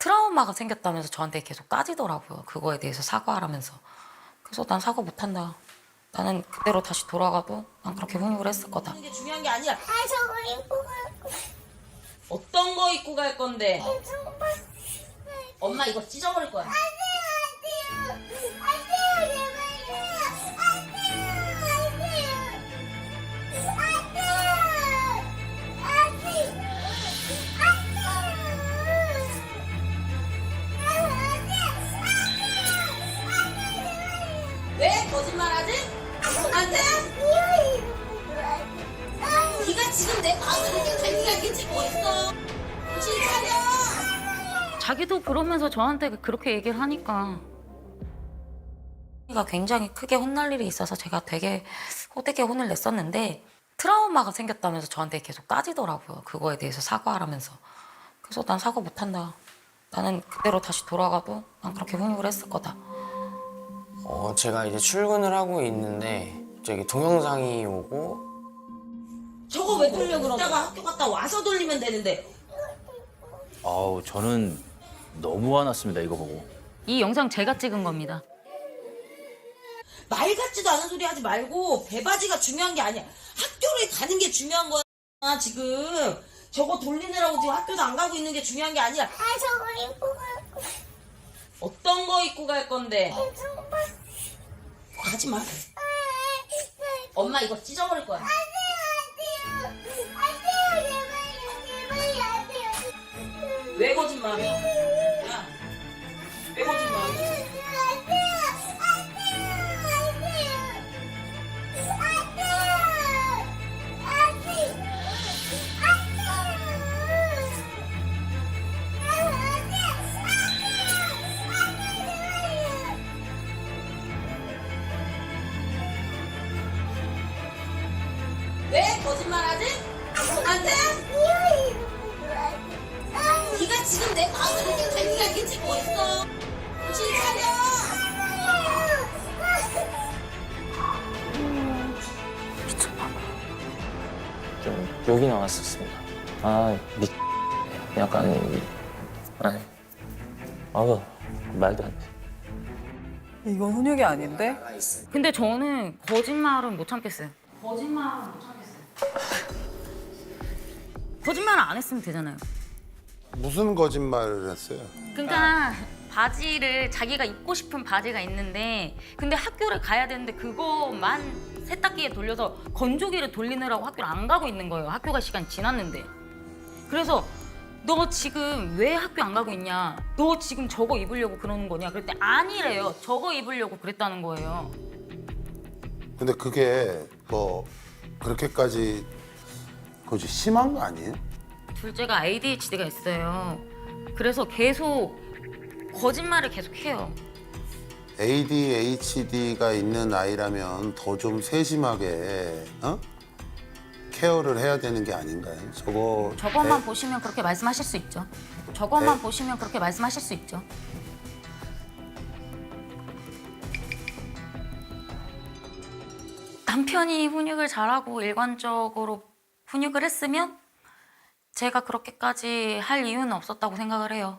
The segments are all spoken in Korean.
트라우마가 생겼다면서 저한테 계속 따지더라고요. 그거에 대해서 사과하라면서. 그래서 난 사과 못한다. 나는 그대로 다시 돌아가도 난 그렇게 훈육을 했을 거다. 게 중요한 게 아니라 저걸 입고 갈 거야. 어떤 거 입고 갈 건데. 정말 엄마 이거 찢어버릴 거야. 안 돼요, 안 돼요, 안 돼요, 제발요. 안 돼요, 안 돼요, 안 돼요, 왜 거짓말하지? 안 돼? 네가 지금 내 마음을 이렇게 달리게 이렇게 찍고 있어. 정신 차려. 자기도 그러면서 저한테 그렇게 얘기를 하니까 제가 굉장히 크게 혼날 일이 있어서 제가 되게 호되게 혼을 냈었는데 트라우마가 생겼다면서 저한테 계속 따지더라고요. 그거에 대해서 사과하라면서. 그래서 난 사과 못한다. 나는 그대로 다시 돌아가도 난 그렇게 훈육을 했을 거다. 제가 이제 출근을 하고 있는데 저기 동영상이 오고 저거 왜 돌려 그럼? 이따가 학교 갔다 와서 돌리면 되는데. 아우 저는 너무 화났습니다 이거 보고. 이 영상 제가 찍은 겁니다. 말 같지도 않은 소리 하지 말고 배바지가 중요한 게 아니야. 학교를 가는 게 중요한 거야 지금. 저거 돌리느라고 지금 학교도 안 가고 있는 게 중요한 게 아니라 저걸 입고 갈 거야. 어떤 거 입고 갈 건데. 정말 가지 마. 엄마 이거 찢어버릴 거야. 안 돼요, 안 돼요, 제발요, 안 돼요. 왜 거짓말해? 야, 왜 거짓말해? 왜 거짓말하지? 안 돼? 네가 지금 내 마음을 이렇게 달리게 이렇게 찍고 있어. 정신 차려. 좀 욕이 나왔었습니다. 약간 말도 안 돼. 이건 훈육이 아닌데? 근데 저는 거짓말은 못 참겠어요. 거짓말은 못 참겠어요. 거짓말을 안 했으면 되잖아요. 무슨 거짓말을 했어요? 그러니까 바지를 자기가 입고 싶은 바지가 있는데 근데 학교를 가야 되는데 그것만 세탁기에 돌려서 건조기를 돌리느라고 학교를 안 가고 있는 거예요. 학교 갈 시간이 지났는데. 그래서 너 지금 왜 학교 안 가고 있냐? 너 지금 저거 입으려고 그러는 거냐? 그랬더니 아니래요. 저거 입으려고 그랬다는 거예요. 근데 그게 뭐 그렇게까지 그거 좀 심한 거 아니에요? 둘째가 ADHD가 있어요. 그래서 계속 거짓말을 계속 해요. ADHD가 있는 아이라면 더 좀 세심하게 케어를 해야 되는 게 아닌가요? 저것만 보시면 그렇게 말씀하실 수 있죠. 저것만 보시면 그렇게 말씀하실 수 있죠. 남편이 훈육을 잘하고 일관적으로 훈육을 했으면 제가 그렇게까지 할 이유는 없었다고 생각을 해요.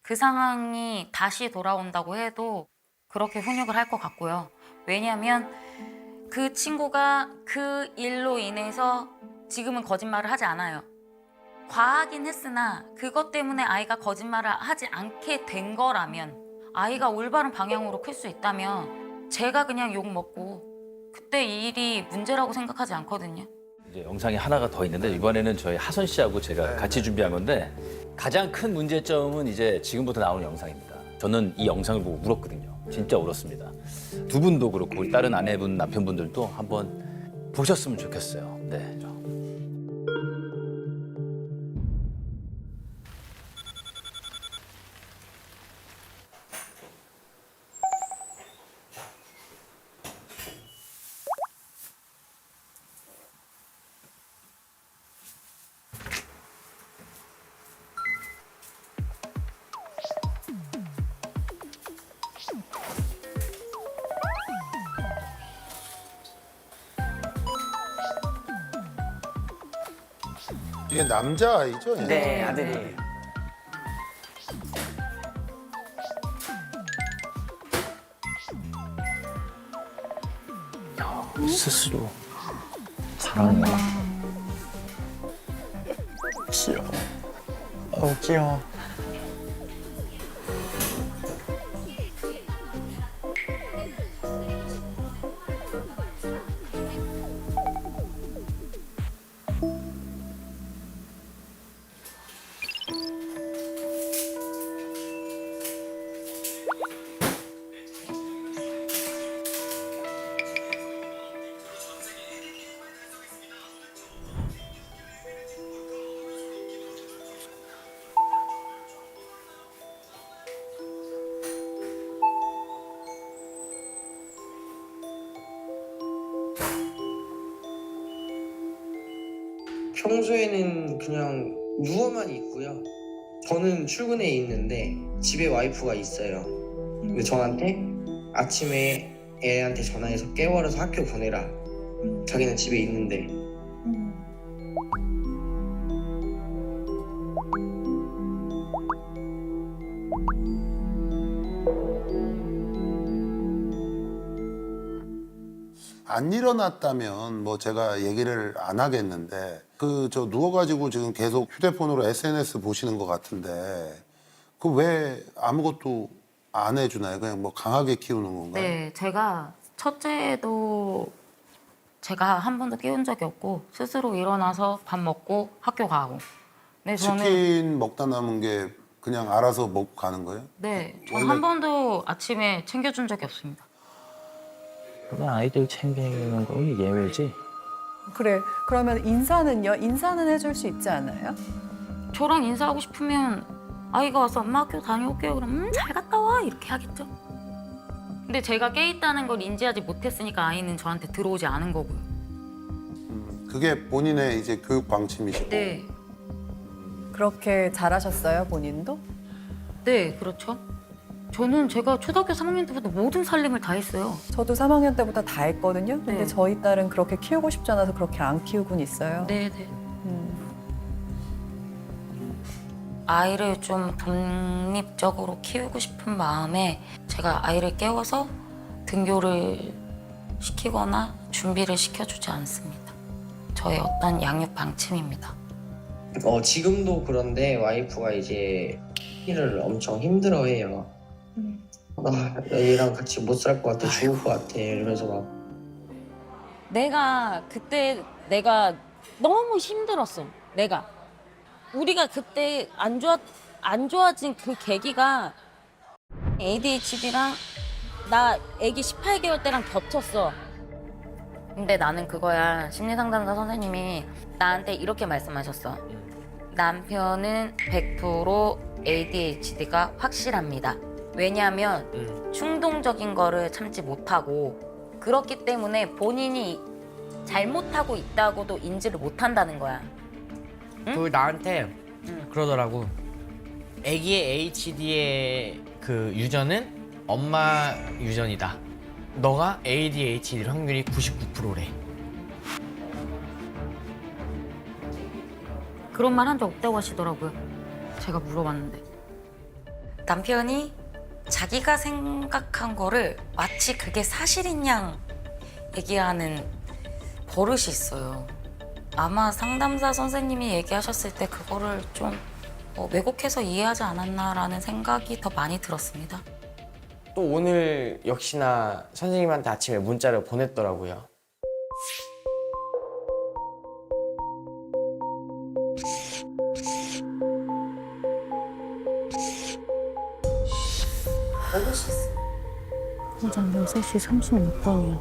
그 상황이 다시 돌아온다고 해도 그렇게 훈육을 할 것 같고요. 왜냐하면 그 친구가 그 일로 인해서 지금은 거짓말을 하지 않아요. 과하긴 했으나 그것 때문에 아이가 거짓말을 하지 않게 된 거라면 아이가 올바른 방향으로 클 수 있다면 제가 그냥 욕 먹고 그때 이 일이 문제라고 생각하지 않거든요. 이제 영상이 하나가 더 있는데 이번에는 저희 하선 씨하고 제가 같이 준비한 건데 가장 큰 문제점은 이제 지금부터 나오는 영상입니다. 저는 이 영상을 보고 울었거든요. 진짜 울었습니다. 두 분도 그렇고 우리 다른 아내분, 남편분들도 한번 보셨으면 좋겠어요. 네. 이게 남자 아이죠? 네, 아들이. 스스로 사랑해. 귀여워. 귀여워. 평소에는 그냥 누워만 있고요. 저는 출근해 있는데 집에 와이프가 있어요. 근데 저한테 아침에 애한테 전화해서 깨워서 학교 보내라. 자기는 집에 있는데. 안 일어났다면 뭐 제가 얘기를 안 하겠는데 그 저 누워가지고 지금 계속 휴대폰으로 SNS 보시는 것 같은데 그 왜 아무것도 안 해주나요? 그냥 뭐 강하게 키우는 건가요? 네, 제가 첫째도 제가 한 번도 깨운 적이 없고 스스로 일어나서 밥 먹고 학교 가고. 네, 저는 치킨 먹다 남은 게 그냥 알아서 먹고 가는 거예요? 네, 저 원래- 한 번도 아침에 챙겨준 적이 없습니다. 그냥 아이들 챙기는 건 예외지. 그래. 그러면 인사는요? 인사는 해줄 수 있지 않아요? 저랑 인사하고 싶으면 아이가 와서 엄마 학교 다녀올게요. 그럼 잘 갔다 와 이렇게 하겠죠. 근데 제가 깨 있다는 걸 인지하지 못했으니까 아이는 저한테 들어오지 않은 거고요. 그게 본인의 이제 교육 방침이시고. 네, 그렇게 잘하셨어요, 본인도? 네, 그렇죠. 저는 제가 초등학교 3학년 때부터 모든 살림을 다 했어요. 저도 3학년 때부터 다 했거든요. 근데 네. 저희 딸은 그렇게 키우고 싶지 않아서 그렇게 안 키우곤 있어요. 네, 네. 음. 아이를 좀 독립적으로 키우고 싶은 마음에 제가 아이를 깨워서 등교를 시키거나 준비를 시켜주지 않습니다. 저의 어떤 양육 방침입니다. 지금도 그런데 와이프가 이제 일을 엄청 힘들어해요. 나 얘랑 같이 못 살 것 같아, 죽을 것 같아. 이러면서 막 내가 그때 내가 너무 힘들었어. 우리가 그때 안 좋아진 그 계기가 ADHD랑 나 아기 18개월 때랑 겹쳤어. 근데 나는 그거야. 심리상담사 선생님이 나한테 이렇게 말씀하셨어. 남편은 100% ADHD가 확실합니다. 왜냐하면 충동적인 거를 참지 못하고 그렇기 때문에 본인이 잘못하고 있다고도 인지를 못한다는 거야. 그 나한테 응. 그러더라고. 애기의 HD의 그 유전은 엄마 유전이다. 너가 ADHD 확률이 99%래. 그런 말 한 적 없다고 하시더라고요. 제가 물어봤는데. 남편이 자기가 생각한 거를 마치 그게 사실인 양 얘기하는 버릇이 있어요. 아마 상담사 선생님이 얘기하셨을 때 그거를 좀 왜곡해서 이해하지 않았나라는 생각이 더 많이 들었습니다. 또 오늘 역시나 선생님한테 아침에 문자를 보냈더라고요. 오전 6시 36분이요.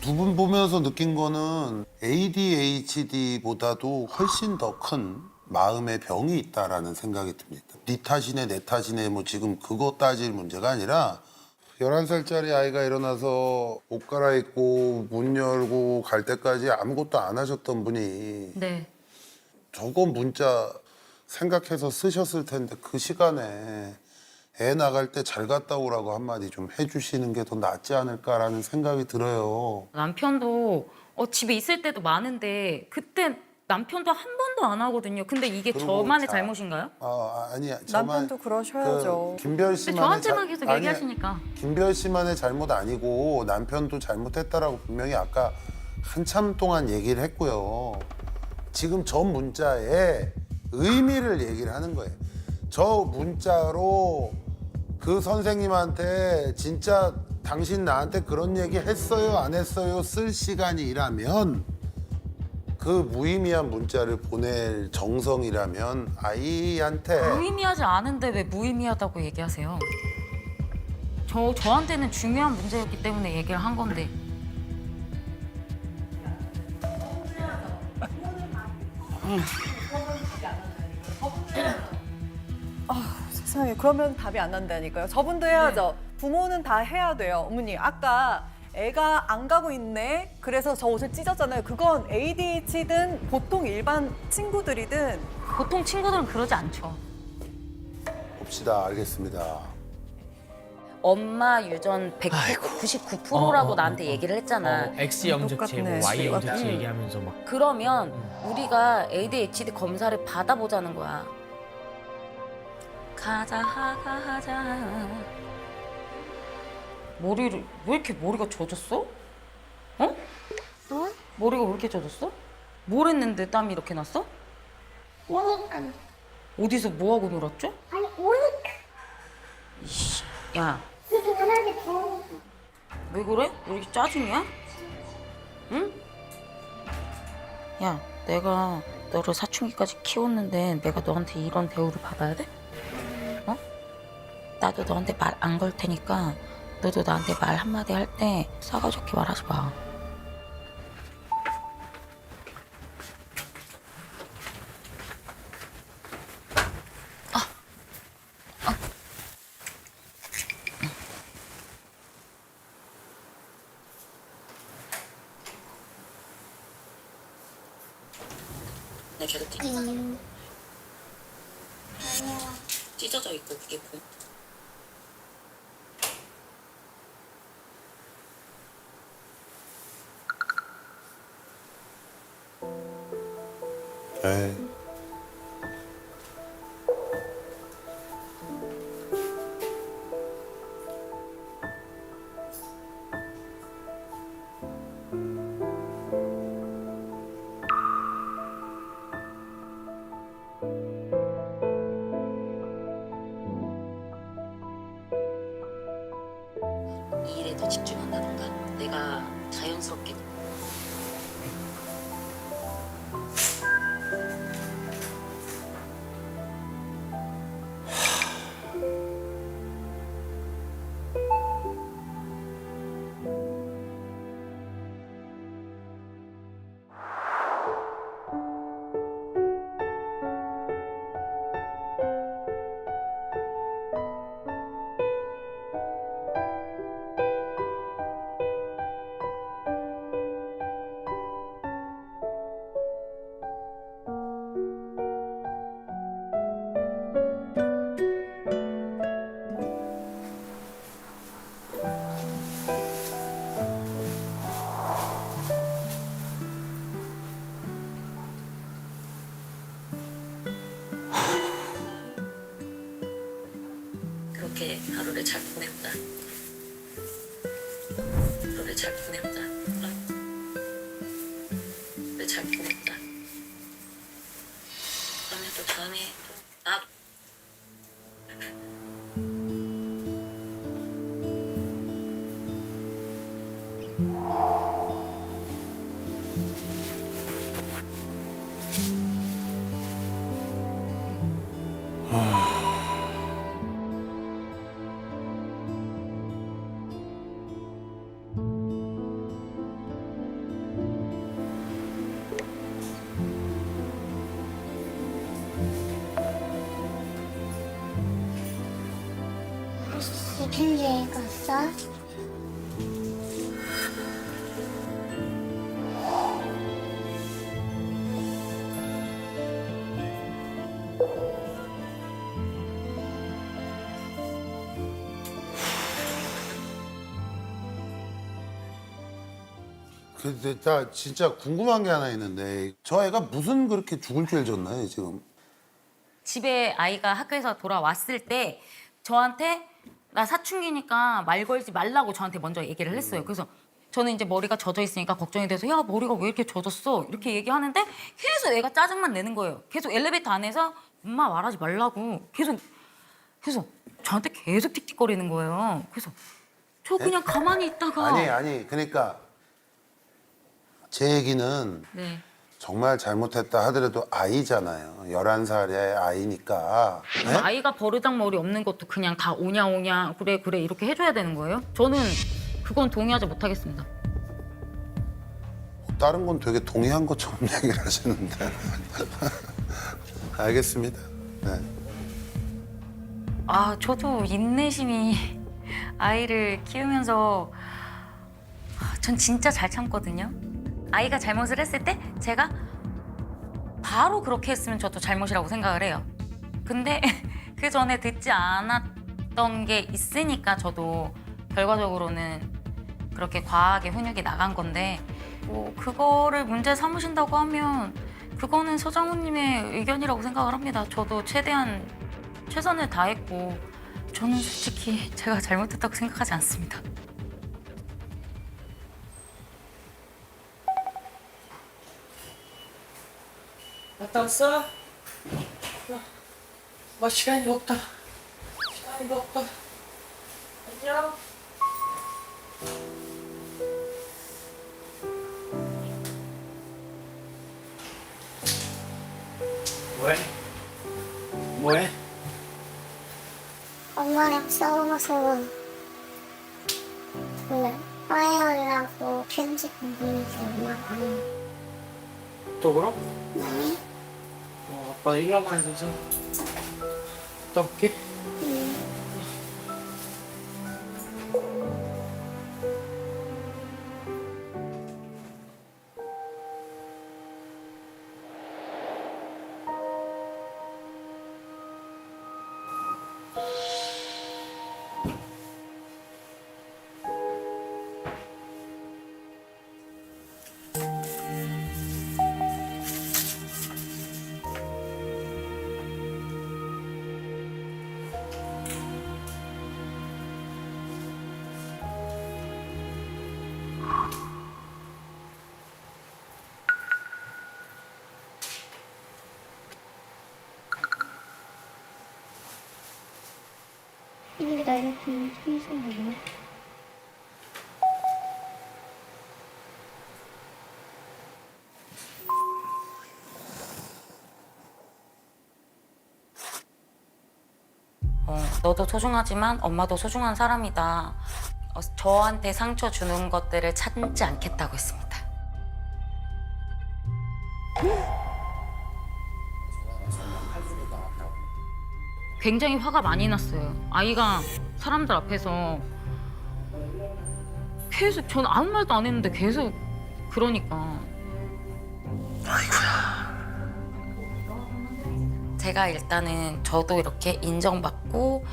두 분 보면서 느낀 거는 ADHD보다도 훨씬 더 큰 마음의 병이 있다라는 생각이 듭니다. 네 탓이네 내 탓이네 뭐 지금 그거 따질 문제가 아니라 11살짜리 아이가 일어나서 옷 갈아입고 문 열고 갈 때까지 아무것도 안 하셨던 분이 네. 저거 문자 생각해서 쓰셨을 텐데 그 시간에 애 나갈 때 잘 갔다 오라고 한마디 좀 해주시는 게 더 낫지 않을까라는 생각이 들어요. 남편도 집에 있을 때도 많은데 그때 남편도 한 번도 안 하거든요. 근데 이게 그리고 저만의 자, 잘못인가요? 아니야. 저만 남편도 그러셔야죠. 그 김별 근데 씨만의 저한테만 계속 아니야. 얘기하시니까. 김별 씨만의 잘못 아니고 남편도 잘못했다라고 분명히 아까 한참 동안 얘기를 했고요. 지금 저 문자에 의미를 얘기를 하는 거예요. 저 문자로 그 선생님한테 진짜 당신 나한테 그런 얘기 했어요 안 했어요 쓸 시간이라면 그 무의미한 문자를 보낼 정성이라면 아이한테 무의미하지 않은데 왜 무의미하다고 얘기하세요? 저한테는 중요한 문제였기 때문에 얘기를 한 건데. 세상에, 그러면 답이 안 난다니까요. 저분도 해야죠. 부모는 다 해야 돼요. 어머니, 아까 애가 안 가고 있네. 그래서 저 옷을 찢었잖아요. 그건 ADHD든 보통 일반 친구들이든 보통 친구들은 그러지 않죠. 봅시다. 알겠습니다. 엄마 유전 199%라고 나한테 얘기를 했잖아. X 염색체, 뭐 똑같네. Y 염색체 응. 얘기하면서 막 그러면 우리가 ADHD 검사를 받아보자는 거야. 가자. 머리를 왜 이렇게 머리가 젖었어? 어? 머리가 왜 이렇게 젖었어? 뭘 했는데 땀이 이렇게 났어? 오니까. 어디서 뭐 하고 놀았죠? 아니, 오니까. 이씨, 야, 이게 편하게 더. 왜 그래? 왜 이렇게 짜증이야? 응? 야, 내가 너를 사춘기까지 키웠는데 내가 너한테 이런 대우를 받아야 돼? 어? 나도 너한테 말 안 걸 테니까 너도 나한테 말 한마디 할 때 싸가지 없게 말하지 마. 내 계속 찢어져 있고 그게 뭐? 에이. 이 일에 더 집중한다던가 내가 자연스럽게 그렇게 하루를 잘 보냈다. 하루를 잘 보냈다. 하루를 잘 보냈다. 그러면 또 다음에 또 나도 편지에 갔어? 근데 나 진짜 궁금한 게 하나 있는데 저 애가 무슨 그렇게 죽을 죄를 졌나요 지금? 집에 아이가 학교에서 돌아왔을 때 저한테 나 사춘기니까 말 걸지 말라고 저한테 먼저 얘기를 했어요. 그래서 저는 이제 머리가 젖어 있으니까 걱정이 돼서 야 머리가 왜 이렇게 젖었어 이렇게 얘기하는데 계속 애가 짜증만 내는 거예요. 계속 엘리베이터 안에서 엄마 말하지 말라고 계속 저한테 계속 틱틱거리는 거예요. 그래서 저 그냥 가만히 있다가 아니 그러니까 제 얘기는 네. 정말 잘못했다 하더라도 아이잖아요. 11살의 아이니까. 네? 아이가 버르장머리 없는 것도 그냥 다 오냐 그래 이렇게 해줘야 되는 거예요? 저는 그건 동의하지 못하겠습니다. 다른 건 되게 동의한 것처럼 얘기를 하시는데. 알겠습니다. 네. 아 저도 인내심이 아이를 키우면서 전 진짜 잘 참거든요. 아이가 잘못을 했을 때 제가 바로 그렇게 했으면 저도 잘못이라고 생각을 해요. 근데 그 전에 듣지 않았던 게 있으니까 저도 결과적으로는 그렇게 과하게 훈육이 나간 건데 뭐 그거를 문제 삼으신다고 하면 그거는 서장훈님의 의견이라고 생각을 합니다. 저도 최대한 최선을 다했고 저는 솔직히 제가 잘못했다고 생각하지 않습니다. 갔다 왔어? 뭐 시간이 없다. 안녕. 뭐해? 엄마랑 싸워서 그 화해하려고 편지 보내서 엄마가 또 그럼? 아니 아빠 일하고 있어서 갔다 올게. 이게 나 이렇게 생생해. 너도 소중하지만 엄마도 소중한 사람이다. 저한테 상처 주는 것들을 참지 않겠다고 했습니다. 굉장히 화가 많이 났어요. 아이가 사람들 앞에서 계속 저는 아무 말도 안 했는데 계속 그러니까. 제가 일단은 저도 이렇게 인정받고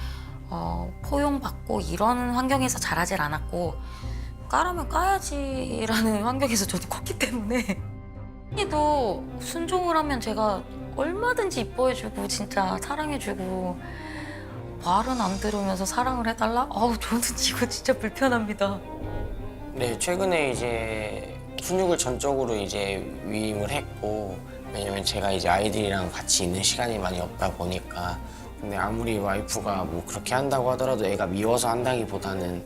포용받고 이런 환경에서 자라질 않았고 까라면 까야지라는 환경에서 저도 컸기 때문에 도 순종을 하면 제가 얼마든지 이뻐해주고 진짜 사랑해주고 말은 안 들으면서 사랑을 해달라? 저는 이거 진짜 불편합니다. 네, 최근에 이제 훈육을 전적으로 이제 위임을 했고 왜냐면 제가 이제 아이들이랑 같이 있는 시간이 많이 없다 보니까 근데 아무리 와이프가 뭐 그렇게 한다고 하더라도 애가 미워서 한다기보다는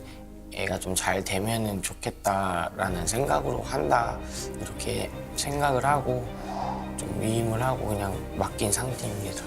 애가 좀 잘 되면은 좋겠다라는 생각으로 한다 이렇게 생각을 하고 좀 위임을 하고 그냥 맡긴 상태입니다.